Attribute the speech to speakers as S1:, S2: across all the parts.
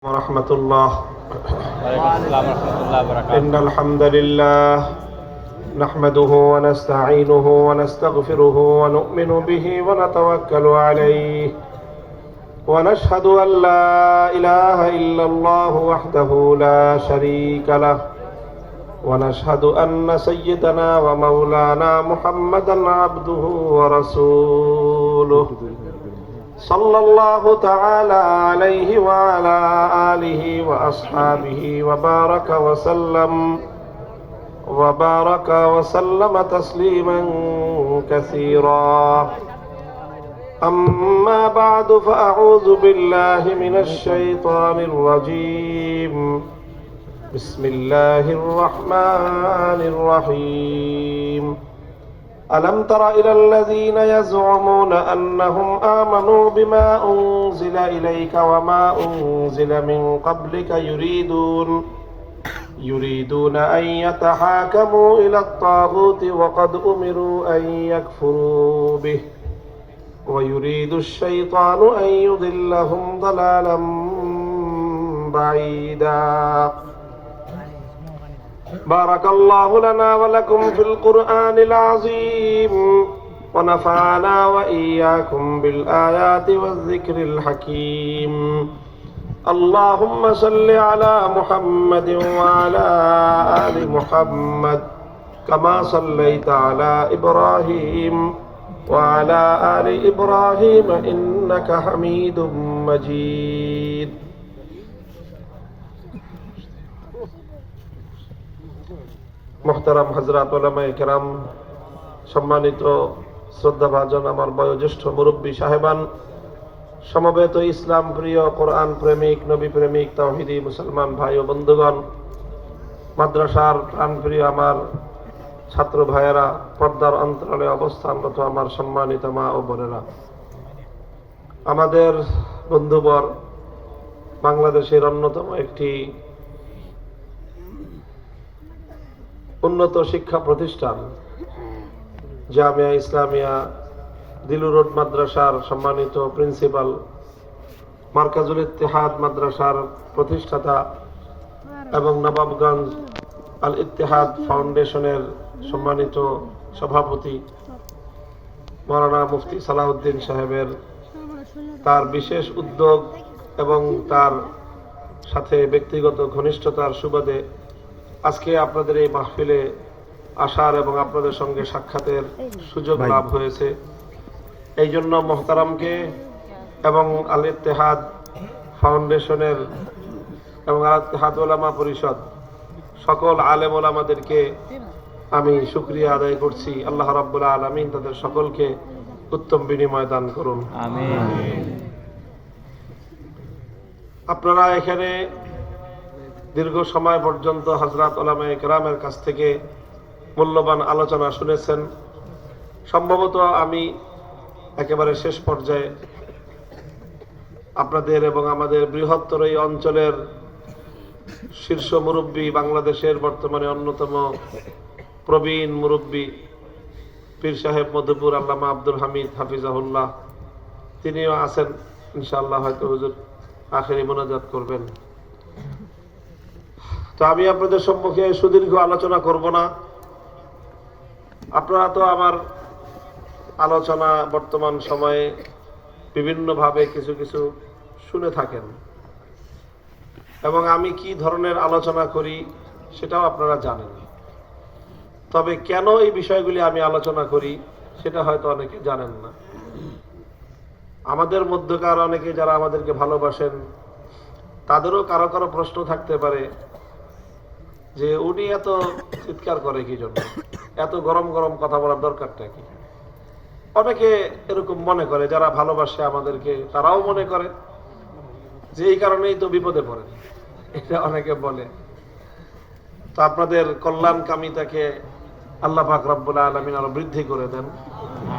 S1: ورحمة الله.
S2: وعليكم السلام ورحمة الله وبركاته.
S1: إن الحمد لله نحمده ونستعينه ونستغفره ونؤمن به ونتوكل عليه ونشهد أن لا إله إلا الله وحده لا شريك له ونشهد أن سيدنا ومولانا محمدا عبده ورسوله صلى الله تعالى عليه وعلى آله وأصحابه وبارك وسلم تسليما كثيرا. أما بعد فأعوذ بالله من الشيطان الرجيم. بسم الله الرحمن الرحيم. ألم تر إلى الذين يزعمون أنهم آمنوا بما أنزل إليك وما أنزل من قبلك يريدون أن يتحاكموا إلى الطاغوت وقد أمروا أن يكفروا به ويريد الشيطان أن يضلهم ضلالا بعيدا. بارك الله لنا ولكم في القرآن العظيم ونفعنا وإياكم بالآيات والذكر الحكيم. اللهم صل على محمد وعلى آل محمد كما صليت على إبراهيم وعلى آل إبراهيم إنك حميد مجيد. মুহতারাম হযরত উলামায়ে কেরাম, সম্মানিত শ্রদ্ধাভাজন আমার বয়োজ্যেষ্ঠ মুরব্বী সাহেবান, সমবেত ইসলাম প্রিয়, কোরআন প্রেমিক, নবী প্রেমিক, তাওহীদি মুসলমান ভাই ও বন্ধুগণ, মাদ্রাসার প্রাণপ্রিয় আমার ছাত্র ভাইয়েরা, পর্দার অন্তরালে অবস্থানরত আমার সম্মানিত মা ও বোনেরা, আমাদের বন্ধুবর বাংলাদেশের অন্যতম একটি উন্নত শিক্ষা প্রতিষ্ঠান জামিয়া ইসলামিয়া দিলু রোড মাদ্রাসার সম্মানিত প্রিন্সিপাল, মার্কাজুল ইত্তেহাদ মাদ্রাসার প্রতিষ্ঠাতা এবং নবাবগঞ্জ আল ইত্তেহাদ ফাউন্ডেশনের সম্মানিত সভাপতি মাওলানা মুফতি সালাউদ্দিন সাহেবের তার বিশেষ উদ্যোগ এবং তার সাথে ব্যক্তিগত ঘনিষ্ঠতার সুবাদে আজকে আপনাদের এই মাহফিলে আসার এবং আপনাদের সঙ্গে সাক্ষাতের সুযোগ লাভ হয়েছে। এই জন্য মোহতারামকে এবং আল ইত্তেহাদ ফাউন্ডেশনের এবং আল ইত্তেহাদ উলামা পরিষদ সকল আলেম ওলামাদেরকে আমি শুকরিয়া আদায় করছি। আল্লাহ রাব্বুল আলামিন তাদের সকলকে উত্তম বিনিময় দান করুন, আমিন। আপনারা এখানে দীর্ঘ সময় পর্যন্ত হযরত উলামায়ে কেরামের কাছ থেকে মূল্যবান আলোচনা শুনেছেন। সম্ভবত আমি একেবারে শেষ পর্যায়ে আপনাদের এবং আমাদের বৃহত্তর এই অঞ্চলের শীর্ষ মুরব্বী, বাংলাদেশের বর্তমানে অন্যতম প্রবীণ মুরব্বী পীর সাহেব মধুপুর আল্লামা আব্দুল হামিদ হাফিজাহুল্লাহ, তিনিও আছেন। ইনশাআল্লাহ হয়তো হুজুর আখেরি মোনাজাত করবেন। তো আমি আপনাদের সম্মুখে সুদীর্ঘ আলোচনা করব না। আপনারা তো আমার আলোচনা বর্তমান সময়ে বিভিন্নভাবে কিছু কিছু শুনে থাকেন এবং আমি কি ধরনের আলোচনা করি সেটাও আপনারা জানেন। তবে কেন এই বিষয়গুলি আমি আলোচনা করি সেটা হয়তো অনেকে জানেন না। আমাদের মধ্যকার অনেকে যারা আমাদেরকে ভালোবাসেন তাদেরও কারো কারো প্রশ্ন থাকতে পারে যে উনি এত চিৎকার করে কি জন্য, এত গরম গরম কথা বলার দরকারটা কি। অনেকে এরকম মনে করে, যারা ভালোবাসে আমাদেরকে তারাও মনে করে যে এই কারণেই তো বিপদে পড়ে, এটা অনেকে বলে। তো আপনাদের কল্যাণকামিতাকে আল্লাহ পাক রব্বুল আলামিন আরো বৃদ্ধি করে দেন,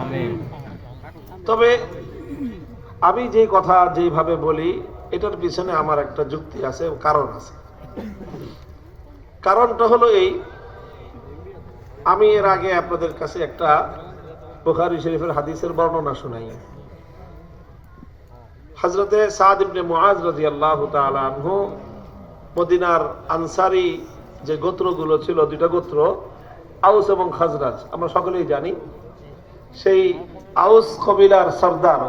S1: আমিন। তবে আমি যে কথা যেভাবে বলি এটার পিছনে আমার একটা যুক্তি আছে, কারণ আছে। কারণটা হলো এই, আমি এর আগে আপনাদের কাছে একটা বুখারী শরীফের হাদিসের বর্ণনা শোনাই। হযরতে সাদ ইবনে মুআজ রাদিয়াল্লাহু তাআলা আনহু মদিনার আনসারী যে গোত্রগুলো ছিল, দুইটা গোত্র আউস এবং খাজরাজ, আমরা সকলেই জানি। সেই আউস কবিলার সরদার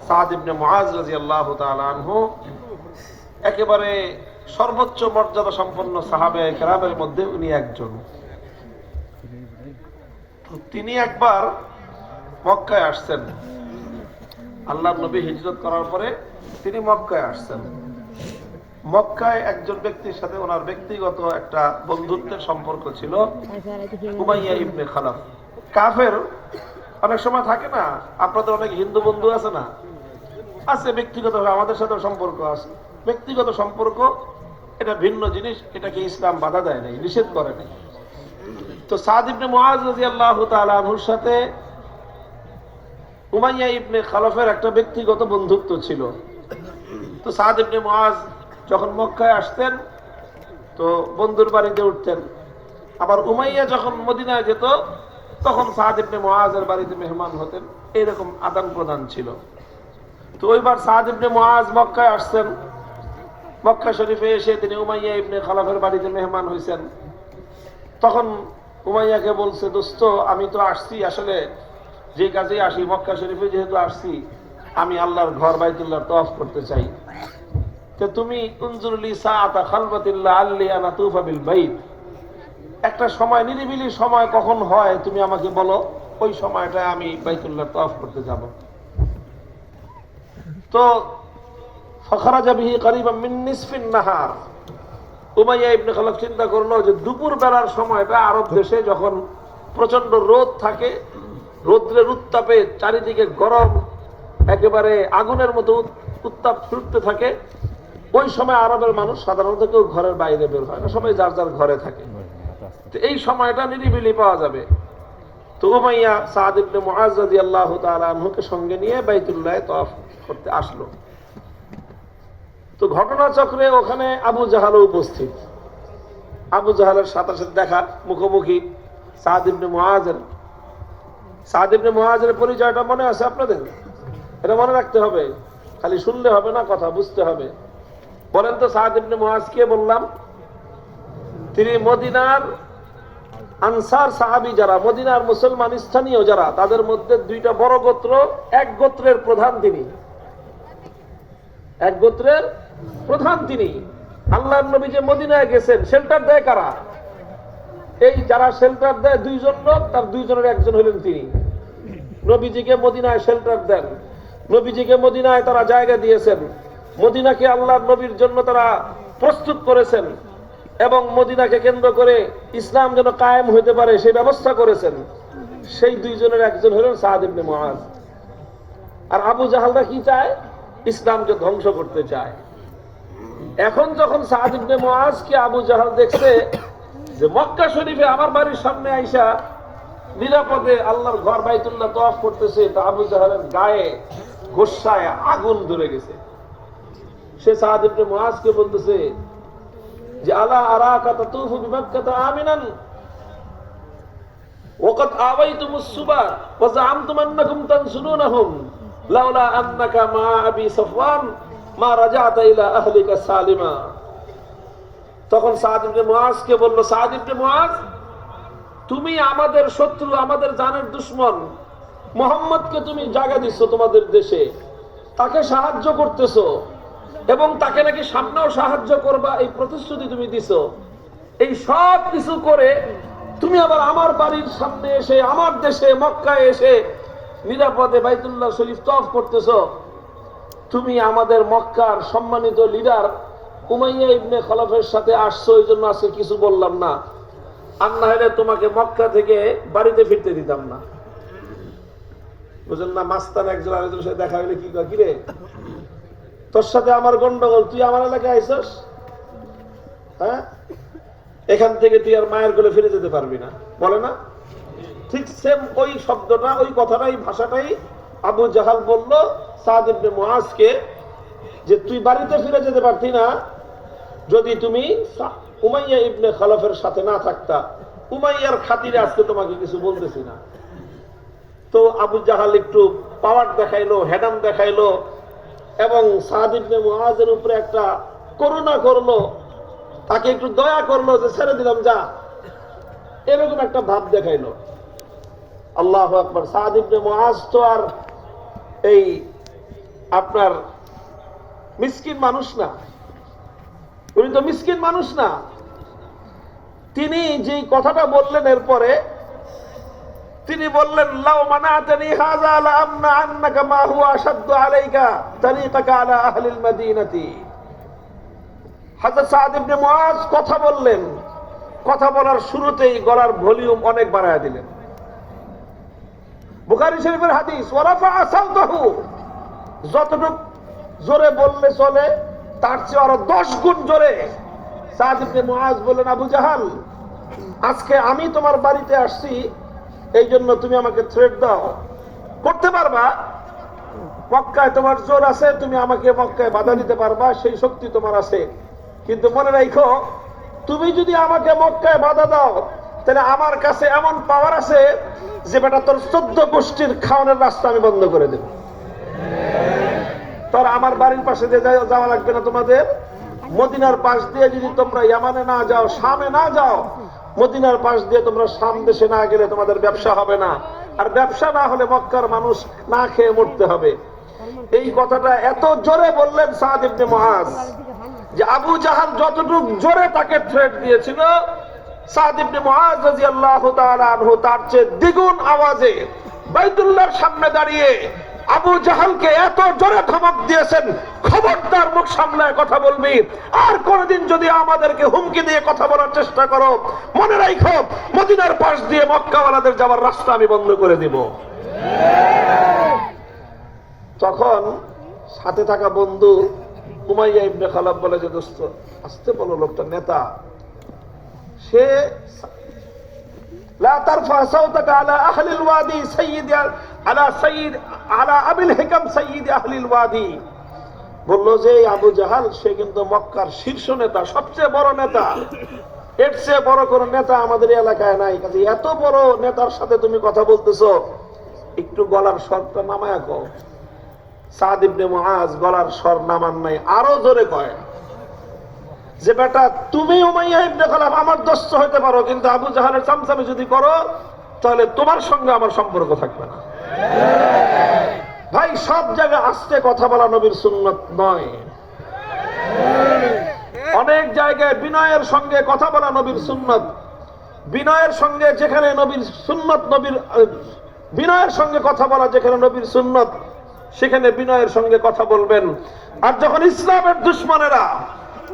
S1: সাদ ইবনে মুআজ রাদিয়াল্লাহু তাআলা আনহু একেবারে সর্বোচ্চ মর্যাদা সম্পন্ন সাহাবায়ে কেরামের মধ্যে উনি একজন। তিনি একবার মক্কায় আসছেন, আল্লাহর নবী হিজরত করার পরে তিনি মক্কায় আসছেন। মক্কায় একজন ব্যক্তির সাথে ওনার ব্যক্তিগত একটা বন্ধুত্বের সম্পর্ক ছিল, উমাইয়া ইবনে খালাফ। কাফের অনেক সময় থাকে না, আপনাদের অনেক হিন্দু বন্ধু আছে না, আছে ব্যক্তিগতভাবে আমাদের সাথে সম্পর্ক আছে। ব্যক্তিগত সম্পর্ক এটা ভিন্ন জিনিস, এটাকে ইসলাম বাধা দেয় নাই, নিষেধ করে নাই। তো সাদ ইবনে মুআজ রাদিয়াল্লাহু তাআলা আনহুর সাথে উমাইয়া ইবনে খালাফের একটা ব্যক্তিগত বন্ধুত্ব ছিল। তো সাদ ইবনে মুআজ যখন মক্কায় আসতেন তো বন্ধুর বাড়িতে উঠতেন, আবার উমাইয়া যখন মদিনায় যেত তখন সাদ ইবনে মুআজের বাড়িতে মেহমান হতেন, এরকম আদান প্রদান ছিল। তো ওইবার সাদ ইবনে মুআজ মক্কায় আসছেন, মক্কা শরীফে এসে তিনি উমাইয়া ইবনে খালাফের বাড়িতে মেহমান হয়েছেন। তখন উমাইয়াকে বলছে, দোস্ত আমি তো আসছি আসলে যে কাজে আসি, মক্কা শরীফে যেহেতু আসছি আমি আল্লাহর ঘর বাইতুল্লাহর তওয়াফ করতে চাই, তো তুমি উনজুরলি সাআতা খালওয়াতিল্লাহ আল্লি আনা তুফা বিল বাইত, একটা সময় নিরিবিলি সময় কখন হয় তুমি আমাকে বলো, ওই সময়টায় আমি বাইতুল্লাহর তওয়াফ করতে যাব। তো ফাখরাজা বিহি করিবাম মিন নিসফিন নাহার, উমাইয়া ইবনে খালাফ চিন্তা করলো যে দুপুর বেলার সময়টা আরব দেশে যখন প্রচন্ড রোদ থাকে, রৌদ্রের উত্তাপে চারিদিকে গরম, একেবারে আগুনের মতো উত্তাপ ছুটতে থাকে, ওই সময় আরবের মানুষ সাধারণত কেউ ঘরের বাইরে বের হয় না, সবাই যার যার ঘরে থাকে। তো এই সময়টা নিরিবিলি পাওয়া যাবে। তো উমাইয়া সাদ ইবনে মুআজ রাদিয়াল্লাহু তাআলা আনহুকে সঙ্গে নিয়ে বাইতুল্লাহে তওয়াফ করতে আসলো। তো ঘটনাচক্রে ওখানে আবু জাহালও উপস্থিত। আবু জাহালের সাথে সাথে দেখা, মুখোমুখি সাদ ইবনে মুআজের। সাদ ইবনে মুআজের পরিচয়টা মনে আছে আপনাদের? এটা মনে রাখতে হবে, খালি শুনলে হবে না, কথা বুঝতে হবে। বলেন তো সাদ ইবনে মুআজ কে বললাম? তিনি মদিনার আনসার সাহাবী যারা, মদিনার মুসলমান স্থানীয় যারা, তাদের মধ্যে দুইটা বড় গোত্র, এক গোত্রের প্রধান তিনি, এক গোত্রের প্রধান তিনি। আল্লাহর নবী যে মদিনায় গেছেন, শেল্টার দেয় কারা? এই যারা শেল্টার দেয় দুইজন লোক, তার দুইজনের একজন হলেন তিনি। নবীজিকে মদিনায় শেল্টার দেন, নবীজিকে মদিনায় তারা জায়গা দিয়েছেন, মদিনাকে আল্লাহর নবীর জন্য তারা প্রস্তুত করেছেন এবং মদিনাকে কেন্দ্র করে ইসলাম যেন কায়েম হতে পারে সেই ব্যবস্থা করেছেন। সেই দুইজনের একজন হলেন সাদ ইবনে মুআজ। আর আবু জাহালরা কি চায়? ইসলামকে ধ্বংস করতে চায়। এখন যখন সাদ ইবনে মুআজকে আবু জাহাল দেখছে যে মক্কা শরীফে আমার বাড়ির সামনে আইসা নিরাপদে আল্লাহর ঘর বাইতুল্লাহ তওয়াফ করতেছে, তো আবু জাহালের গায়ে গোসায় আগুন ধরে গেছে। সে সাদ ইবনে মুআজকে বলতেছে যে আলা আরাকা তাতুফু বিমাক্কাতা আমিনান ওয়াকাদ আওয়াইতুমুস সুবা ওয়া জাআমতুম আন্নাকুম তানসুরুনহুম লাউলা আন্নাকা মা আবি সাফওয়ান মা রাজাতা ইলা আহলিকা সালিমা। তখন সাদ ইবনে মুআজকে বলল, সাদ ইবনে মুআজ, তুমি আমাদের শত্রু, আমাদের জানের দুশমন মুহাম্মদকে তুমি জায়গা দিচ্ছ তোমাদের দেশে, তাকে সাহায্য করতেছো এবং তাকে নাকি সামনেও সাহায্য করবা, এই প্রতিশ্রুতি তুমি দিছো। এই সব কিছু করে তুমি আবার আমার বাড়ির সামনে এসে, আমার দেশে মক্কায় এসে নিরাপদে বাইতুল্লাহ শরীফ তওয়াফ করতেছো। তুমি আমাদের মক্কার সম্মানিত লিডার উমাইয়া ইবনে খালাফের সাথে আসছো, এই জন্য আজকে কিছু বললাম না, আর না হলে তোমাকে মক্কা থেকে বাড়িতে ফিরতে দিতাম না। বুঝলেন না? মাস্তান একজন আরেকজনের সাথে দেখা হইলে কি কয়, কিরে তোর সাথে আমার গন্ডগোল, তুই আমার এলাকায় আইসস, হ্যাঁ, এখান থেকে তুই আর মায়ের কোলে ফিরে যেতে পারবি না, বলে না? ঠিক সেম ওই শব্দটা, ওই কথাটাই, ভাষাটাই আবু জাহাল বলল সাদ ইবনে মুআজকে, যে তুই বাড়িতে ফিরে যেতে পারতি না যদি তুমি উমাইয়া ইবনে খালাফের সাথে না থাকতা। উমাইয়ার খাতিরে আজকে তোমাকে কিছু বলতেছি না। তো আবু জাহাল একটু পাওয়ার দেখাইলো, হেডাম দেখাইলো, এবং সাদ ইবনে মুআজের উপরে একটা করুণা করলো, তাকে একটু দয়া করলো যে ছেড়ে দিলাম যা, এরকম একটা ভাব দেখাইলো। আল্লাহু আকবার। সাদ ইবনে মুআজ তো আর এই আপনার মিসকিন মানুষ না, উনি তো মিসকিন মানুষ না। তিনি যে কথাটা বললেন এরপরে তিনি বললেন, লাউ মানাতানি হাযা লা আমনা আন্নাকা মা হুয়া আশাদ্দু আলাইকা তারিকাকা আলা আহলিল মাদিনাতি। হযরত সাদ ইবনে মুআজ কথা বললেন, কথা বলার শুরুতেই গলার ভলিউম অনেক বাড়ায় দিলেন। বুখারী শরীফের হাদিস, ওয়ারাফা সাওতাহু, যতটুকু জোরে বললে চলে তার চেয়ে আরো 10 গুণ জোরে সাদ ইবনে মুআজ বললেন, আবু জাহাল, আজকে আমি তোমার বাড়িতে আসছি, এই জন্য তুমি আমাকে থ্রেট দাও, করতে পারবা? মক্কায় তোমার জোর আছে, তুমি আমাকে মক্কায় বাধা দিতে পারবা, সেই শক্তি তোমার আছে। কিন্তু মনে রাখো, তুমি যদি আমাকে মক্কায় বাধা দাও, তাহলে আমার কাছে এমন পাওয়ার আছে যে বেটা তোর 14 গোষ্ঠীর খাওয়ানোর রাস্তা আমি বন্ধ করে দেব। তোর আমার বাড়ির পাশে দিয়ে যাওয়া লাগবে না তোমাদের। মদিনার পাশ দিয়ে যদি তোমরা ইয়ামানে না যাও, শামে না যাও, মদিনার পাশ দিয়ে তোমরা শাম দেশে না গেলে তোমাদের ব্যবসা হবে না, আর ব্যবসা না হলে মক্কার মানুষ না খেয়ে মরতে হবে। এই কথাটা এত জোরে বললেন সাদ ইবনে মুআজ যে আবু জাহাল যতটুকু জোরে তাকে থ্রেট দিয়েছিল, সাদ ইবনে মুআজ রাদিয়াল্লাহু তাআলা আনহু তার চেয়ে দ্বিগুণ আওয়াজে বাইতুল্লাহর সামনে দাঁড়িয়ে আবু জাহালকে এত জোরে ধমক দিয়েছেন, খবরদার মুখ সামলায় কথা বলবি, আর কোনদিন যদি আমাদেরকে হুমকি দিয়ে কথা বলার চেষ্টা করো, মনে রাখো মদিনার পাশ দিয়ে মক্কাওয়ালাদের যাওয়ার রাস্তা আমি বন্ধ করে দিব। তখন সাথে থাকা বন্ধু উমাইয়া ইবনে খালাব বলে যে, দোস্ত আস্তে বলো, লোকটা নেতা, সে লা তারফা সাওতাকা আলা আহলিল ওয়াদি সাইয়্যিদ আলা আবিল হিকাম সাইয়্যিদ আহলিল ওয়াদি। বলল যে আবু জাহাল সে কিন্তু মক্কার শীর্ষ নেতা, সবচেয়ে বড় নেতা, এর চেয়ে বড় কোন নেতা আমাদের এলাকায় নাই। কাজে এত বড় নেতার সাথে তুমি কথা বলতেছো, একটু গলার স্বরটা নামায়া কও। সাদ ইবনে মুআজ গলার স্বর নামান নাই, আরো জোরে কয় যে বেটা তুমি উমাইয়া ইবনে খালাব আমার দোস্ত হইতে পারো, কিন্তু আবু জাহালের চামচামি যদি করো তাহলে তোমার সঙ্গে আমার সম্পর্ক থাকবে না। ভাই, সব জায়গায় আস্তে কথা বলা নবীর সুন্নত নয়। অনেক জায়গায় বিনয়ের সঙ্গে কথা বলা নবীর সুন্নত। বিনয়ের সঙ্গে যেখানে নবীর সুন্নত, বিনয়ের সঙ্গে কথা বলা যেখানে নবীর সুন্নত, সেখানে বিনয়ের সঙ্গে কথা বলবেন। আর যখন ইসলামের দুশমনেরা,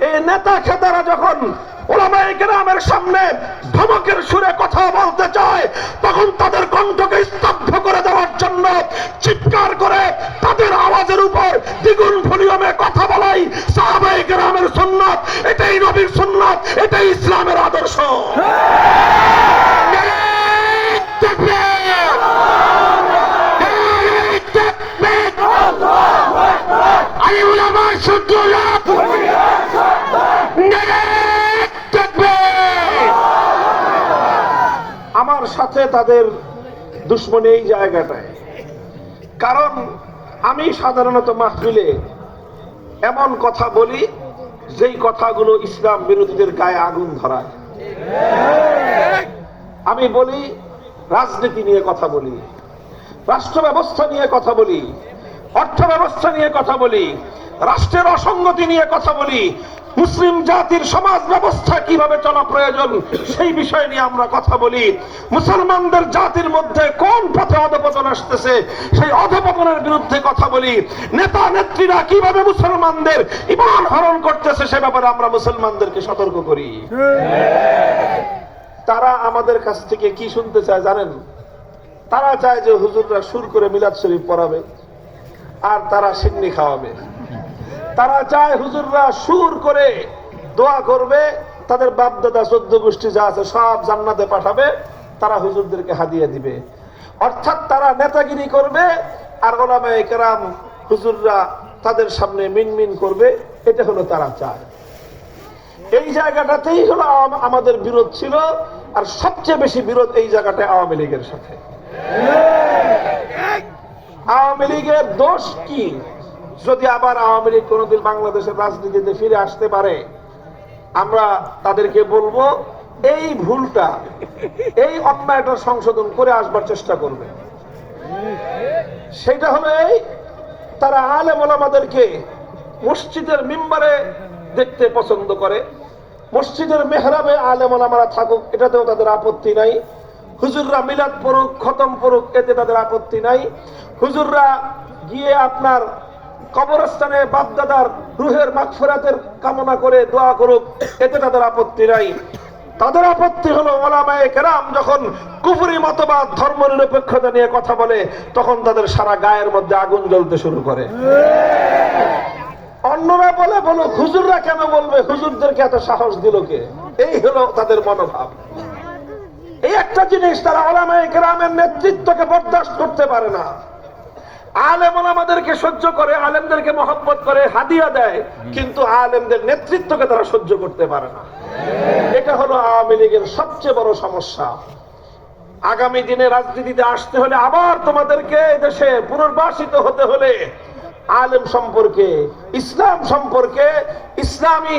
S1: এই নেতা খেতারা যখন উলামায়ে কেরামের সামনে ধমকের সুরে কথা বলতে চায়, তখন তাদের কণ্ঠকে স্তব্ধ করে দেওয়ার জন্য চিৎকার করে তাদের আওয়াজের উপর দ্বিগুণ ভলিউমে কথা বলাই সাহাবায়ে কেরামের সুন্নাত। এটাই নবীর সুন্নাত, এটাই ইসলামের আদর্শ। আমার সাথে তাদের দুশ্মনী এই জায়গাটায়, কারণ আমি সাধারণত মাহফিলে এমন কথা বলি যেই কথাগুলো ইসলাম বিরোধীদের গায়ে আগুন ধরায়। আমি বলি রাজনীতি নিয়ে কথা বলি, রাষ্ট্র ব্যবস্থা নিয়ে কথা বলি, অর্থ ব্যবস্থা নিয়ে কথা বলি, রাষ্ট্রের অসঙ্গতি নিয়ে কথা বলি, মুসলিম জাতির সমাজ ব্যবস্থা কিভাবে চলা প্রয়োজন সেই বিষয় নিয়ে আমরা কথা বলি। মুসলমানদের জাতির মধ্যে কোন পথে অধঃপতন আসতেছে সেই অধঃপতনের বিরুদ্ধে কথা বলি। নেতা নেত্রীরা কিভাবে মুসলমানদের ঈমান হরণ করতেছে সে ব্যাপারে আমরা মুসলমানদেরকে সতর্ক করি। তারা আমাদের কাছ থেকে কি শুনতে চায় জানেন? তারা চায় যে হুজুররা সুর করে মিলাদ শরীফ পড়াবে আর তারা সিন্নি খাওয়াবে। তারা চায় হুজুররা সুর করে দোয়া করবে, তাদের বাপ দাদা 14 গোষ্ঠী যা আছে সব জান্নাতে পাঠাবে, তারা হুজুরদেরকে হাদিয়া দিবে। অর্থাৎ তারা নেতাগিরি করবে আর উলামায়ে কেরাম হুজুররা তাদের সামনে মিনমিন করবে। এটা হলো তারা চায়। এই জায়গাটাতেই হলো আমাদের বিরোধ ছিল, আর সবচেয়ে বেশি বিরোধ এই জায়গাটায় আওয়ামী লীগের সাথে। আওয়ামী লীগের দোষ কি? যদি আবার আওয়ামী লীগ কোনোদিন বাংলাদেশের রাজনীতিতে ফিরে আসতে পারে, আমরা তাদেরকে বলবো এই ভুলটা, এই অন্যায়টা সংশোধন করে আসবার চেষ্টা করবে। সেটা হলো এই, তারা আলেম ওলামাদেরকে মসজিদের মিম্বারে দেখতে পছন্দ করে, মসজিদের মেহরাবে আলেম ওলামারা থাকুক, এটাতেও তাদের আপত্তি নাই। হুজুররা মিলাদ পড়ুক, খতম পড়ুক, এতে তাদের আপত্তি নাই। হুজুররা গিয়ে আপনার কবরস্থানে বাপদাদার রুহের মাগফিরাতের কামনা করে দোয়া করুক, এতে তাদের আপত্তি নাই। তাদের আপত্তি হলো ওলামায়ে কেরাম যখন কুফরি মতবাদ, ধর্ম নিরপেক্ষতা নিয়ে কথা বলে, তখন তাদের সারা গায়ের মধ্যে আগুন জ্বলতে শুরু করে। অন্যরা বলে বলো হুজুররা কেন বলবে, হুজুরদেরকে এত সাহস দিল কে? এই হলো তাদের মনোভাব। এই একটা জিনিস, তারা ওলামায়ে কেরামের নেতৃত্বকে বরদাস্ত করতে পারে না। আলেম ওলামাদেরকে সহ্য করে, আলেমদেরকে মহব্বত করে, হাদিয়া দেয়, কিন্তু আলেমদের নেতৃত্বকে তারা সহ্য করতে পারে না। এটা হলো আওয়ামী লীগের সবচেয়ে বড় সমস্যা। আগামী দিনে রাজনীতিতে আসতে হলে, আবার তোমাদেরকে দেশে পুনর্বাসিত হতে হলে, আলেম সম্পর্কে, ইসলাম সম্পর্কে, ইসলামী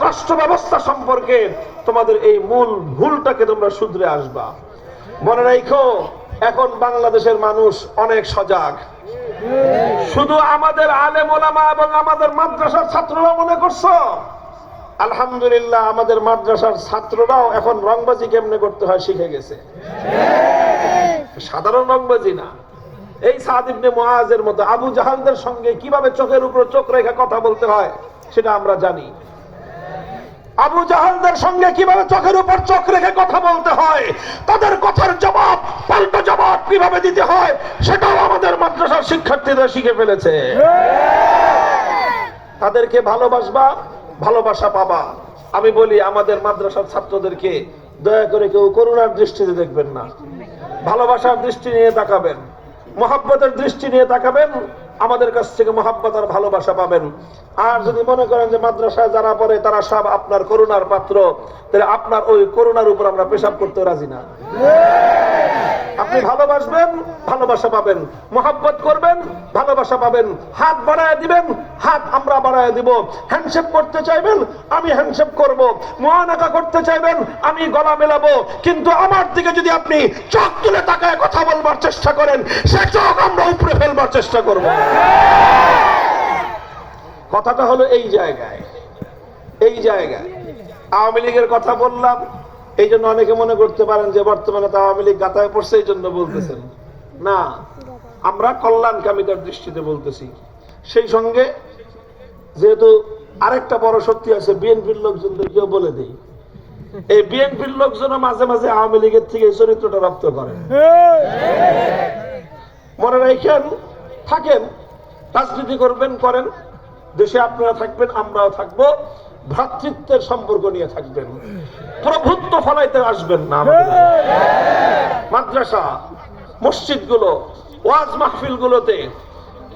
S1: রাষ্ট্র ব্যবস্থা সম্পর্কে তোমাদের এই মূল ভুলটাকে তোমরা শুধরে আসবা। মনে রাখো, এখন বাংলাদেশের মানুষ অনেক সজাগ। শুধু আমাদের আলেম ওলামা এবং আমাদের মাদ্রাসার ছাত্ররা মনে করছো? আলহামদুলিল্লাহ, আমাদের মাদ্রাসার ছাত্ররাও এখন রংবাজি কেমনে করতে হয় শিখে গেছে। সাধারণ রংবাজি না, এই সাদ ইবনে মুআজের মতো আবু জাহালদের সঙ্গে কিভাবে চোখের উপর চোখ রেখে কথা বলতে হয় সেটা আমরা জানি। আবু জাহালদের সঙ্গে কিভাবে চোখের উপর চোখ রেখে কথা বলতে হয়, তাদের কথার জবাব, পাল্টা জবাব কিভাবে দিতে হয়, সেটাও আমাদের মাদ্রাসার শিক্ষার্থীরা শিখে ফেলেছে। তাদেরকে ভালোবাসবা, ভালোবাসা পাবা। আমি বলি আমাদের মাদ্রাসার ছাত্রদেরকে দয়া করে কেউ করুণার দৃষ্টিতে দেখবেন না, ভালোবাসার দৃষ্টি নিয়ে তাকাবেন, মহব্বতের দৃষ্টি নিয়ে তাকাবেন, আমাদের কাছ থেকে মহব্বত আর ভালোবাসা পাবেন। আর যদি মনে করেন যে মাদ্রাসায় যারা পড়ে তারা সব আপনার করুণার পাত্র, তাহলে আপনার ওই করুণার উপর আমরা পেশাব করতে রাজি না। আপনি ভালোবাসবেন, ভালোবাসা পাবেন, মহব্বত করবেন, ভালোবাসা পাবেন। হাত বাড়ায় দিবেন, হাত আমরা বাড়ায় দিব। হ্যান্ডশেক করতে চাইবেন, আমি হ্যান্ডশেক করব। মুআনাকা করতে চাইবেন, আমি গলা মেলাবো। কিন্তু আমার দিকে যদি আপনি চোখ তুলে তাকায় কথা বলবার চেষ্টা করেন, সে চোখ আমরা উপরে ফেলবার চেষ্টা করব। কথাটা হলো এই জায়গায়, এই জায়গায় আওয়ামী লীগের কথা বললাম। এই জন্য অনেকে মনে করতে পারেন যে বর্তমানে তো আওয়ামী লীগ গাতায় পড়ছে, এই জন্য বলতেছেন না। আমরা কল্যাণকামিতার দৃষ্টিতে বলতেছি। সেই সঙ্গে যেহেতু আরেকটা বড় শক্তি আছে, বিএনপির লোকজনদেরকেও বলে দেই, এই বিএনপির লোকজনও মাঝে মাঝে আওয়ামী লীগের থেকে এই চরিত্রটা রপ্ত করে। মনে রাখেন, থাকেন, রাজনীতি করবেন, করেন, দেশে আপনারা থাকবেন, আমরাও থাকবো, ভ্রাতৃত্বের সম্পর্ক নিয়ে থাকবেন, প্রভুত্ব ফলাইতে আসবেন না। মাদ্রাসা, মসজিদগুলো, ওয়াজ মাহফিলগুলোতে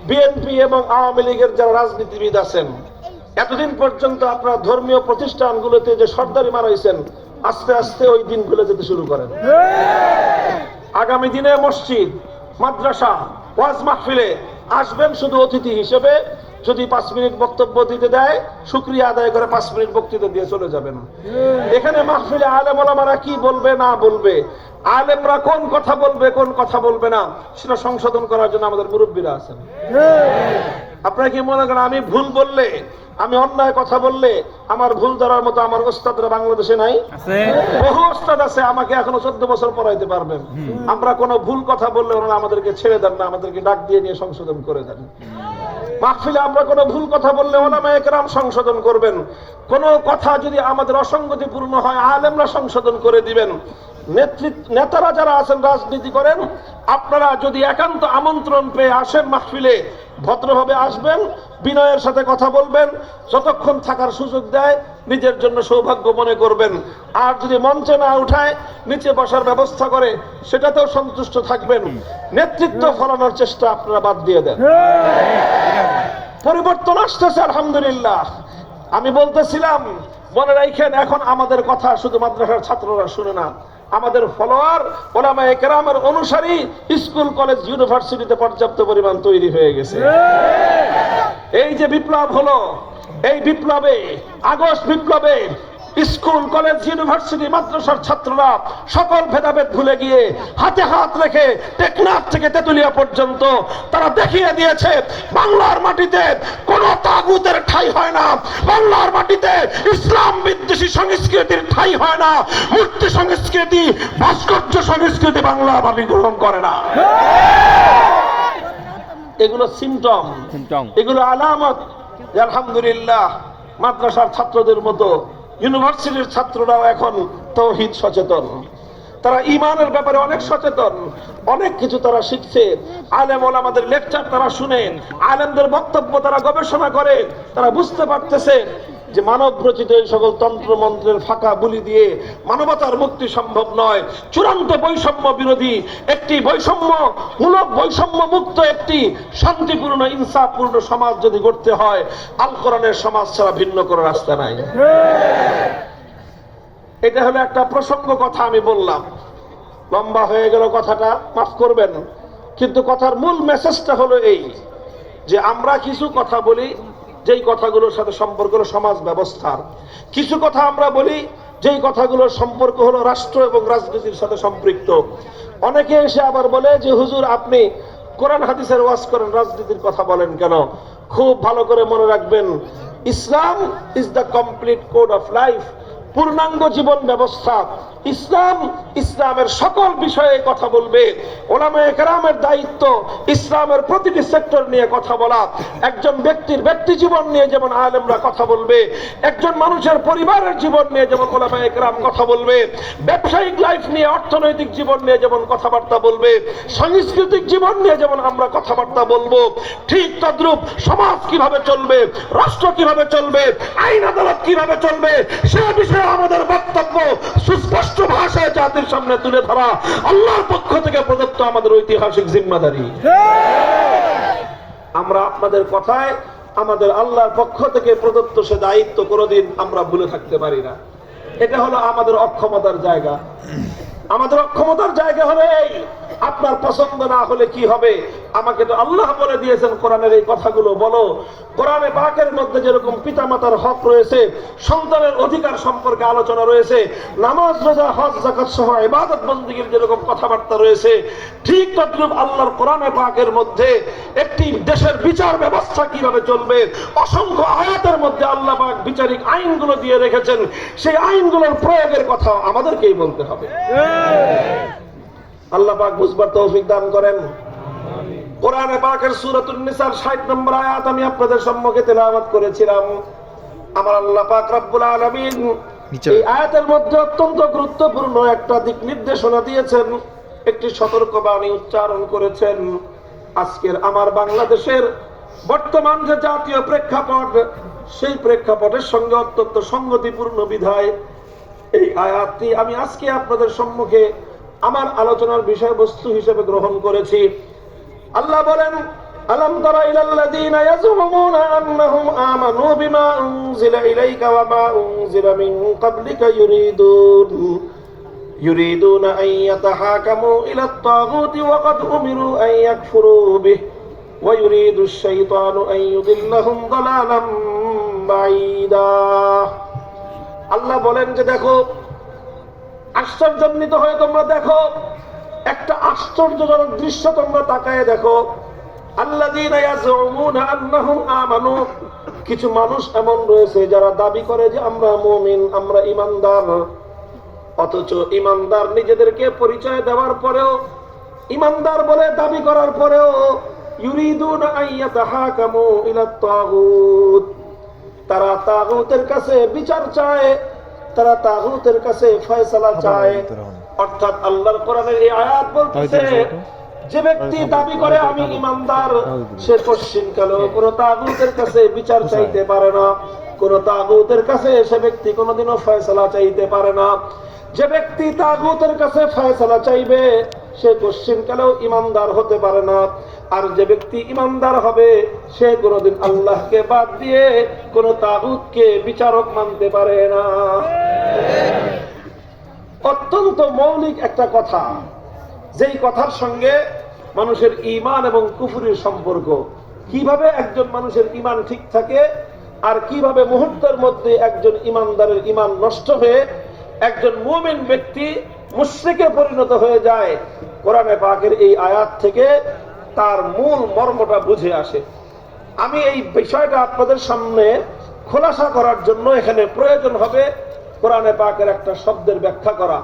S1: বিএনপি এবং আওয়ামী লীগের যারা রাজনীতিবিদ আছেন, এতদিন পর্যন্ত আপনারা ধর্মীয় প্রতিষ্ঠানগুলোতে যে সর্দারি মারাইছেন, আস্তে আস্তে ওই দিনগুলো যেতে শুরু করেন। আগামী দিনে মসজিদ, মাদ্রাসা, ওয়াজ মাহফিলে আসবেন শুধু অতিথি হিসেবে। যদি 5 মিনিট বক্তব্য দিতে দেয়, শুকরিয়া আদায় করে 5 মিনিট বক্তৃতা দিয়ে চলে যাবেন। এখানে মাহফিলে আলেম ওলামারা কি বলবে না বলবে, আলেমরা কোন কথা বলবে কোন কথা বলবে না, সেটা সংশোধন করার জন্য আমাদের মুরব্বীরা আছেন। আপনারা কি মনে করেন আমি ভুল বললে, আমি অন্যায় কথা বললে আমার ভুল ধরার মতো আমার ওস্তাদরা বাংলাদেশে নাই? বহু ওস্তাদ আছে, আমাকে এখনো 14 বছর পড়াইতে পারবেন। আমরা কোনো ভুল কথা বললে ওনারা আমাদেরকে ছেড়ে দেন না, আমাদেরকে ডাক দিয়ে নিয়ে সংশোধন করে দেন। মাহফিলে আমরা কোনো ভুল কথা বললে ওলামায়ে কেরাম সংশোধন করবেন। কোনো কথা যদি আমাদের অসঙ্গতিপূর্ণ হয়, আলেমরা সংশোধন করে দিবেন। নেতারা যারা আছেন, রাজনীতি করেন, আপনারা যদি একান্ত আমন্ত্রণ পেয়ে আসেন মাহফিলে, ভদ্রভাবে আসবেন, বিনয়ের সাথে কথা বলবেন, যতক্ষণ থাকার সুযোগ দেয় নিজের জন্য সৌভাগ্য মনে করবেন। আর যদি মঞ্চে না উঠায়, নিচে বসার ব্যবস্থা করে, সেটাতেও সন্তুষ্ট থাকবেন। নেতৃত্ব ফলানোর চেষ্টা আপনারা বাদ দিয়ে দেন। পরিবর্তন আসতেছে আলহামদুলিল্লাহ। আমি বলতেছিলাম, মনে রাখেন, এখন আমাদের কথা শুধু মাদ্রাসার ছাত্ররা শুনে না, আমাদের ফলোয়ার ওলামায়ে কেরামের অনুসারী স্কুল কলেজ ইউনিভার্সিটিতে পর্যাপ্ত পরিমাণ তৈরি হয়ে গেছে। এই যে বিপ্লব হলো, এই বিপ্লবে, আগস্ট বিপ্লবে স্কুল কলেজ ইউনিভার্সিটি মাদ্রাসার ছাত্ররা সকল ভেদাভেদ ভুলে গিয়ে হাতে হাত রেখে টেকনাফ থেকে তেতুলিয়া পর্যন্ত তারা দেখিয়ে দিয়েছে বাংলার মাটিতে কোন তাগুতের ঠাঁই হয় না, বাংলার মাটিতে ইসলাম বিদ্বেষী সংস্কৃতির ঠাঁই হয় না, মূর্তি সংস্কৃতি, ভাস্কর্য সংস্কৃতি বাংলা মাটি গ্রহণ করে না। এগুলো সিমটম, এগুলো আলামত। আলহামদুলিল্লাহ মাদ্রাসার ছাত্রদের মতো ইউনিভার্সিটির ছাত্ররাও এখন তাওহীদ সচেতন, তারা ঈমানের ব্যাপারে অনেক সচেতন, অনেক কিছু তারা শিখছে। আলেম ওলামাদের লেকচার তারা শুনে, আলেমদের বক্তব্য তারা গবেষণা করে, তারা বুঝতে পারতেছে যে মানব রচিত এই সকল তন্ত্র মন্ত্রের ফাঁকা বুলি দিয়ে মানবতার মুক্তি সম্ভব নয়। চূড়ান্ত বৈষম্য বিরোধী একটি বৈষম্যমূলক, বৈষম্য মুক্ত একটি শান্তিপূর্ণ, ইনসাফপূর্ণ সমাজ যদি গড়তে হয়, আল কোরআনের সমাজ ছাড়া ভিন্ন কোনো রাস্তা নাই। এটা হলো একটা প্রসঙ্গ কথা আমি বললাম, লম্বা হয়ে গেল কথাটা, মাফ করবেন। কিন্তু কথার মূল মেসেজটা হলো এই যে আমরা কিছু কথা বলি যেই কথাগুলোর সাথে সম্পর্ক হলো সমাজ ব্যবস্থার, কিছু কথা আমরা বলি যেই কথাগুলোর সম্পর্ক হলো রাষ্ট্র এবং রাজনীতির সাথে সম্পৃক্ত। অনেকে এসে আবার বলে যে হুজুর আপনি কোরআন হাদিসের ওয়াজ করেন, রাজনীতির কথা বলেন কেন? খুব ভালো করে মনে রাখবেন, Islam is the complete code of life, পূর্ণাঙ্গ জীবন ব্যবস্থা। ইসলাম, ইসলামের সকল বিষয়ে কথা বলবে। ওলামায়ে কেরামের দায়িত্ব ইসলামের প্রতিটি সেক্টর নিয়ে কথা বলা। একজন ব্যক্তির ব্যক্তি জীবন নিয়ে যেমন আলেমরা কথা বলবে, একজন মানুষের পরিবারের জীবন নিয়ে যেমন ওলামায়ে কেরাম কথা বলবে, ব্যবসায়িক লাইফ নিয়ে, অর্থনৈতিক জীবন নিয়ে যেমন কথাবার্তা বলবে, সাংস্কৃতিক জীবন নিয়ে যেমন আমরা কথাবার্তা বলবো, ঠিক তদ্রূপ সমাজ কিভাবে চলবে, রাষ্ট্র কিভাবে চলবে, আইন আদালত কিভাবে চলবে, সে বিষয়ে আমাদের বক্তব্য সুস্পষ্ট ভাষায় জাতির সামনে তুলে ধরা আল্লাহর পক্ষ থেকে প্রদত্ত আমাদের ঐতিহাসিক জিম্মাদারি। আমরা আপনাদের কথায় আমাদের আল্লাহর পক্ষ থেকে প্রদত্ত সে দায়িত্ব কোনোদিন আমরা ভুলে থাকতে পারি না। এটা হলো আমাদের অক্ষমতার জায়গা। আমাদের অক্ষমতার জায়গা হলো এই, আপনার পছন্দ না হলে কি হবে? আমাকে তো আল্লাহ বলে দিয়েছেন কোরআনের এই কথাগুলো বলো। কোরআনে পাকের মধ্যে যেরকম পিতামাতার হক রয়েছে, সন্তানের অধিকার সম্পর্কে আলোচনা রয়েছে, নামাজ, রোজা, হজ, যাকাত সহ ইবাদত বন্দেগীর যেরকম কথাবার্তা রয়েছে, ঠিক তদ্রূপ আল্লাহর কোরআনে পাকের মধ্যে একটি দেশের বিচার ব্যবস্থা কিভাবে চলবে, অসংখ্য আয়াতের মধ্যে আল্লাহ পাক বিচারিক আইনগুলো দিয়ে রেখেছেন। সেই আইনগুলোর প্রয়োগের কথা আমাদেরকেই বলতে হবে। আল্লাহ পাক বুঝবার তৌফিক দান করেন। কোরআনে পাকের সূরাতুন নিসার 60 নম্বর আয়াত আমি আপনাদের সম্মুখে তেলাওয়াত করেছিলাম। আমার আল্লাহ পাক রব্বুল আলামিন এই আয়াতের মধ্যে অত্যন্ত গুরুত্বপূর্ণ একটা দিক নির্দেশনা দিয়েছেন, একটি সতর্কবাণী উচ্চারণ করেছেন। আজকের আমার বাংলাদেশের বর্তমান যে জাতীয় প্রেক্ষাপট, সেই প্রেক্ষাপটের সঙ্গে অত্যন্ত সংগতিপূর্ণ বিধায় এই আয়াতটি আমি আজকে আপনাদের সম্মুখে আমার আলোচনার বিষয়বস্তু হিসেবে গ্রহণ করেছি। আল্লাহ বলেন, আলাম তারা ইলাল্লাযীনা ইয়াজুমুনা আন্নাহুম আমানু বিমা উনজিলা ইলাইকা ওয়া মা উনজিলা মিন ক্বাবলিকা ইউরিদুনা আন ইয়াতাহাকামু ইলাত তাগুতি ওয়া ক্বাদ উমিরু আন ইয়াকফুরু বিহি ওয়া ইউরিদুশ শাইতানু আন ইউদিল্লাহুম দালালাম বাঈদা। আল্লাহ বলেন যে দেখো, আশ্চর্যান্বিত হয়ে তোমরা দেখো, একটা আশ্চর্যজনক দৃশ্য তোমরা তাকায় দেখো। আল্লাযীনা ইয়াজুমুনা আন্নাহুম আমানু, কিছু মানুষ এমন রয়েছে যারা দাবি করে যে আমরা মুমিন, আমরা ঈমানদার, অথচ ঈমানদার নিজেদেরকে পরিচয় দেওয়ার পরেও, ঈমানদার বলে দাবি করার পরেও ইউরিদুনা আন ইয়াতাহাকামু ইলাত তাগুত, তারা তাগুতের কাছে বিচার চায়, তারা তাগুতের কাছে ফয়সালা চায়। অর্থাৎ আল্লাহর কোরআনের এই আয়াত বলতেছে, যে ব্যক্তি দাবি করে আমি ঈমানদার, সে পশ্চিমকালেও কোন তাগুতের কাছে বিচার চাইতে পারে না, কোন তাগুতের কাছে সে ব্যক্তি কোনোদিনও ফয়সালা চাইতে পারে না। যে ব্যক্তি তাগুতের কাছে ফয়সালা চাইবে, সে পশ্চিমকালেও ঈমানদার হতে পারে না। আর যে ব্যক্তি ঈমানদার হবে, সে কোনোদিন আল্লাহকে বাদ দিয়ে কোন তাগুতকে বিচারক মানতে পারে না। অত্যন্ত মৌলিক একটা কথা, যেই কথার সঙ্গে মানুষের ঈমান এবং কুফরের সম্পর্ক। কিভাবে একজন মানুষের ঈমান ঠিক থাকে আর কিভাবে মুহূর্তের মধ্যে একজন ঈমানদারের ঈমান নষ্ট হয়ে একজন মুমিন ব্যক্তি মুশরিকে পরিণত হয়ে যায়, কোরআনে পাকের এই আয়াত থেকে তার মূল মর্মটা বুঝে আসে। আমি এই বিষয়টা আপনাদের সামনে খোলাসা করার জন্য এখানে প্রয়োজন হবে কোরআনে পাকের একটা শব্দের ব্যাখ্যা করা।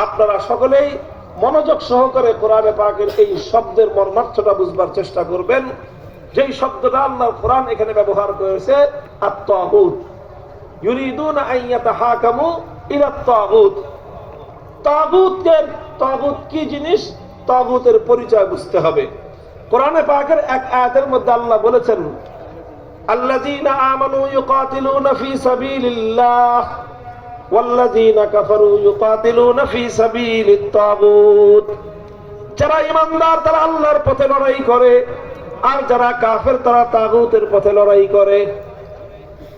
S1: আপনারা সকলেই মনোযোগ সহকারে কোরআনে পাকের এই শব্দের মর্মার্থটা বুঝবার চেষ্টা করবেন। যেই শব্দটা আল্লাহর কোরআন এখানে ব্যবহার করেছে, আত-তাগুত। ইউরিদুনা আন ইয়াতাহাকামু ইলা আত-তাগুত। তাগুত কি জিনিস, তাগুতের পরিচয় বুঝতে হবে। কোরআনে পাকের এক আয়াতের মধ্যে আল্লাহ বলেছেন, আল্লাযীনা আমানু ইউকাতিলুনা ফি সাবিলিল্লাহ ওয়াল্লাযীনা কাফারু ইউকাতিলুনা ফি সাবিলিত তাগুত। যারা ঈমানদার তারা আল্লাহর পথে লড়াই করে, আর যারা কাফের তারা তাগুতের পথে লড়াই করে।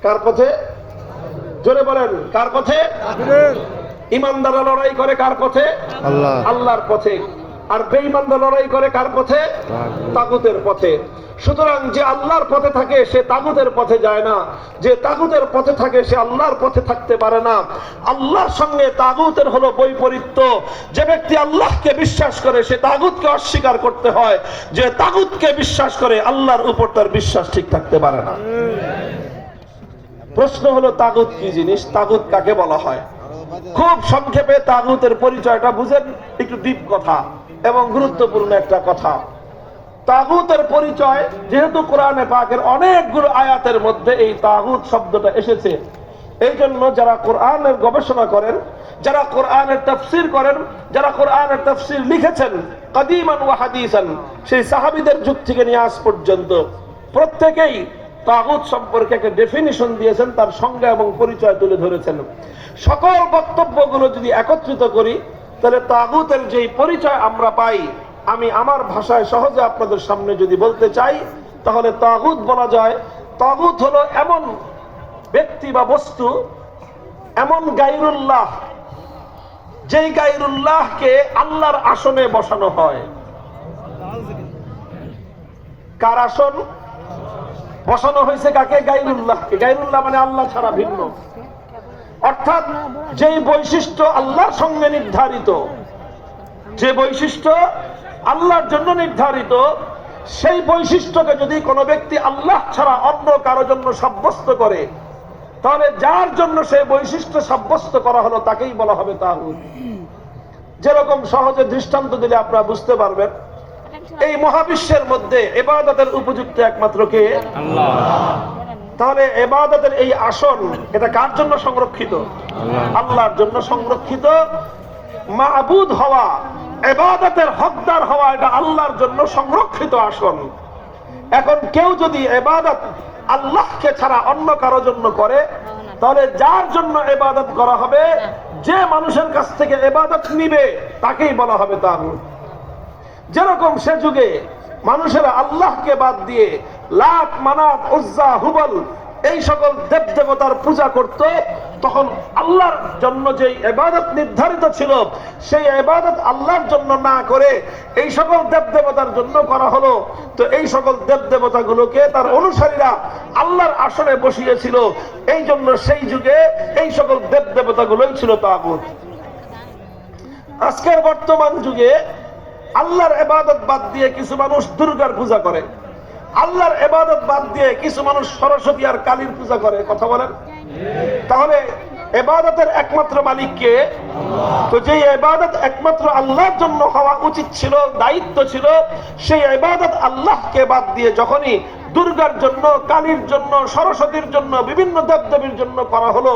S1: কার পথে? জোরে বলেন, কার পথে? ঈমানদাররা লড়াই করে কার পথে? আল্লাহর পথে। আর বেঈমানরা লড়াই করে কার পথে? তাগুতের পথে। সুতরাং যে আল্লাহর পথে থাকে সে তাগুতের পথে যায় না, যে তাগুতের পথে থাকে সে আল্লাহর পথে থাকতে পারে না। আল্লাহর সঙ্গে তাগুতের হলো বৈপরীত্য। যে ব্যক্তি আল্লাহকে বিশ্বাস করে সে তাগুতকে অস্বীকার করতে হয়, যে তাগুতকে বিশ্বাস করে আল্লাহর উপর তার বিশ্বাস ঠিক থাকতে পারে না। প্রশ্ন হলো তাগুত কি জিনিস, তাগুত কাকে বলা হয়? খুব সংক্ষেপে তাগুতের পরিচয়টা বুঝেন, একটু ডিপ কথা এবং গুরুত্বপূর্ণ একটা কথা। তাগুতের পরিচয়, যেহেতু কোরআনে পাকের অনেকগুলো আয়াতের মধ্যে এই তাগুত শব্দটা এসেছে, এই জন্য যারা কোরআনের গবেষণা করেন, যারা কোরআনের তাফসীর করেন, যারা কোরআনের তাফসীর লিখেছেন কাদিমান ওয়া হাদিসান, সেই সাহাবীদের যুগ থেকে নিয়ে আজ পর্যন্ত প্রত্যেকেই তাগুত সম্পর্কে একটা ডেফিনিশন দিয়েছেন, তার সংজ্ঞা এবং পরিচয় তুলে ধরেছেন। সকল বক্তব্যগুলো যদি একত্রিত করি তাহলে তাগুতের যেই পরিচয় আমরা পাই, আমি আমার ভাষায় সহজে আপনাদের সামনে যদি বলতে চাই তাহলে তাগুত বলা যায়, তাগুত হলো এমন ব্যক্তি বা বস্তু, এমন গায়রুল্লাহ, যেই গায়রুল্লাহকে আল্লাহর আসনে বসানো হয়। কার আসন বসানো হয়েছে? কাকে? গায়রুল্লাহকে। গায়রুল্লাহ মানে আল্লাহ ছাড়া ভিন্ন। অর্থাৎ যেই বৈশিষ্ট্য আল্লাহর সঙ্গে নির্ধারিত, যে বৈশিষ্ট্য আল্লাহর জন্য নির্ধারিত, সেই বৈশিষ্ট্যকে যদি কোনো ব্যক্তি আল্লাহ ছাড়া অন্য কারো জন্য সাব্যস্ত করে, তাহলে যার জন্য সেই বৈশিষ্ট্য সাব্যস্ত করা হলো তাকেই বলা হবে তাগুত। যেরকম সহজে দৃষ্টান্ত দিলে আপনারা বুঝতে পারবেন, এই মহাবিশ্বের মধ্যে ইবাদতের উপযুক্ত একমাত্র কে? আল্লাহ। তাহলে ইবাদতের এই আসন এটা কার জন্য সংরক্ষিত? আল্লাহর জন্য সংরক্ষিত। মাবুদ হওয়া, ইবাদতের হকদার হওয়া, এটা আল্লাহর জন্য সংরক্ষিত আসন। এখন কেউ যদি ইবাদত আল্লাহকে ছাড়া অন্য কারো জন্য করে, তাহলে যার জন্য ইবাদত করা হবে, যে মানুষের কাছ থেকে ইবাদত নিবে, তাকেই বলা হবে তাগুত। যেরকম সে যুগে মানুষেরা আল্লাহকে বাদ দিয়ে লাত, মানাত, উজ্জা, হুবল এই সকল দেব দেবতার পূজা করত, তখন আল্লাহর জন্য যে ইবাদত নির্ধারিত ছিল সেই ইবাদত আল্লাহর জন্য না করে এই সকল দেব দেবতার জন্য করা হলো। তো এই সকল দেব দেবতাগুলোকে তার অনুসারীরা আল্লাহর আসনে বসিয়েছিল, এই জন্য সেই যুগে এই সকল দেব দেবতাগুলোই ছিল তাগুত। আজকের বর্তমান যুগে আল্লাহর ইবাদত বাদ দিয়ে কিছু মানুষ দুর্গার পূজা করে, আল্লাহর ইবাদত বাদ দিয়ে কিছু মানুষ সরস্বতী আর কালীর পূজা করে। কথা বলেন, তাহলে ইবাদতের একমাত্র মালিক কে? তো যে ইবাদত একমাত্র আল্লাহর জন্য হওয়া উচিত ছিল, দায়িত্ব ছিল, সেই ইবাদত আল্লাহকে বাদ দিয়ে যখনই দুর্গার জন্য, কালীর জন্য, সরস্বতীর জন্য, বিভিন্ন দেবদেবীর জন্য করা হলো,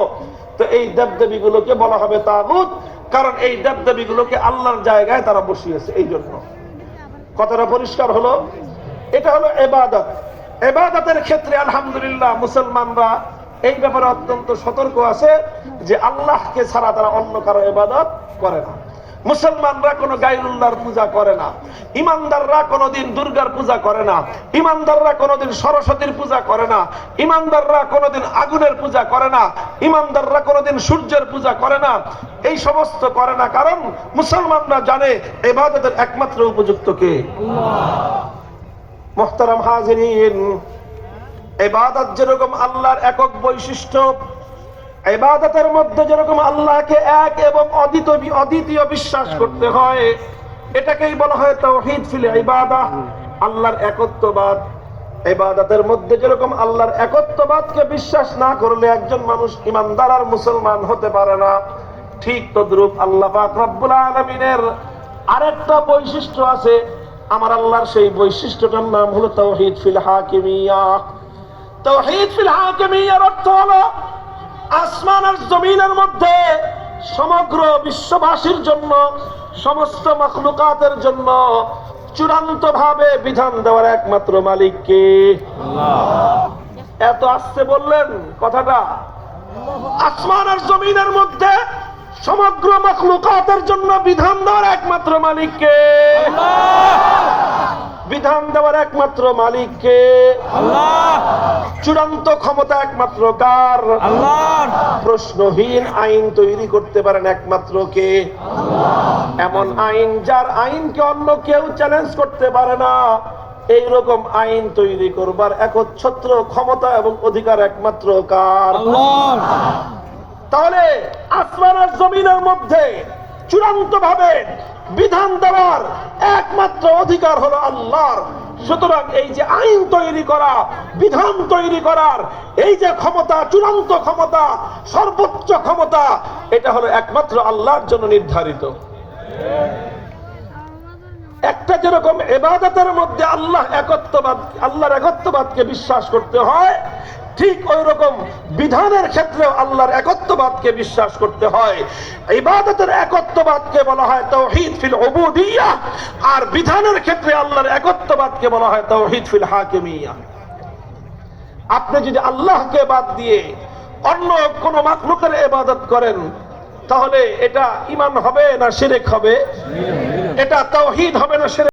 S1: তো এই দেবদেবীগুলোকে বলা হবে তাগুত। কারণ এই দেবদেবীগুলোকে আল্লাহর জায়গায় তারা বসিয়েছে, এই জন্য। কথাটা পরিষ্কার হলো? এটা হলো ইবাদত। ইবাদতের ক্ষেত্রে আলহামদুলিল্লাহ মুসলমানরা এই ব্যাপারে অত্যন্ত সতর্ক আছে যে আল্লাহকে ছাড়া তারা অন্য কারো ইবাদত করে না। মুসলমানরা কোনো গায়রুল্লাহর পূজা করে না, ইমানদাররা কোনোদিন দুর্গার পূজা করে না, ইমানদাররা কোনোদিন সরস্বতীর পূজা করে না, ইমানদাররা কোনোদিন আগুনের পূজা করে না, ইমানদাররা কোনোদিন সূর্যের পূজা করে না। এই সমস্ত করে না, কারণ মুসলমানরা জানে ইবাদতের একমাত্র উপযুক্ত কে। মুহতারাম হাজিরিন, ইবাদত যেরকম আল্লাহর একক বৈশিষ্ট্য, ইবাদতের মধ্যে যেরকম আল্লাহকে এক এবং অদ্বিতীয় বিশ্বাস করতে হয়, এটাকেই বলা হয় তাওহীদ ফিল ইবাদাহ, আল্লাহর একত্ববাদ। ইবাদতের মধ্যে যেরকম আল্লাহর একত্ববাদকে বিশ্বাস না করলে একজন মানুষ ঈমানদার আর মুসলমান হতে পারে না, ঠিক তদ্রূপ আল্লাহ পাক রব্বুল আলামিনের আরেকটা বৈশিষ্ট্য আছে। আমার আল্লাহর সেই বৈশিষ্ট্যটার নাম হলো তাওহীদ ফিল হাকিমিয়া। তাওহীদ ফিল হাকিমিয়ার অর্থ হলো আসমান আর জমিনের মধ্যে সমগ্র বিশ্ববাসীর জন্য, সমস্ত মাখলুকাতের জন্য চূড়ান্ত ভাবে বিধান দেওয়ার একমাত্র মালিক কে? এত আস্তে বললেন কথাটা। আসমান আর জমিনের মধ্যে সমগ্র মাখলুকাতের জন্য বিধান দেওয়ার একমাত্র মালিক কে? বিধান দেওয়ার একমাত্র মালিক কে? চূড়ান্ত ক্ষমতা একমাত্র কার? প্রশ্নহীন আইন তৈরি করতে পারেন একমাত্র কে? এমন আইন যার আইনকে অন্য কেউ চ্যালেঞ্জ করতে পারে না, এইরকম আইন তৈরি করবার একচ্ছত্র ক্ষমতা এবং অধিকার একমাত্র কার? তাহলে আসমান আর জমিনের মধ্যে চূড়ান্ত ভাবে বিধান দেওয়ার একমাত্র অধিকার হলো আল্লাহর। সুতরাং এই যে আইন তৈরি করা, বিধান তৈরি করার এই যে ক্ষমতা, চূড়ান্ত ক্ষমতা, সর্বোচ্চ ক্ষমতা, এটা হলো একমাত্র আল্লাহর জন্য নির্ধারিত। একটা যেরকম ইবাদতের মধ্যে আল্লাহর একত্ববাদকে বিশ্বাস করতে হয়, ঠিক ওই রকম বিধানের ক্ষেত্রেও আল্লাহর একত্ববাদকে বিশ্বাস করতে হয়। ইবাদতের একত্ববাদকে বলা হয় তাওহীদ ফিল উবুদিয়্যাহ, আর বিধানের ক্ষেত্রে আল্লাহর একত্ববাদকে বলা হয় তাওহীদ ফিল হাকিমিয়া। আপনি যদি আল্লাহকে বাদ দিয়ে অন্য কোন মাখলুকের ইবাদত করেন, তাহলে এটা ঈমান হবে না শিরক হবে? এটা তাওহীদ হবে না শিরক?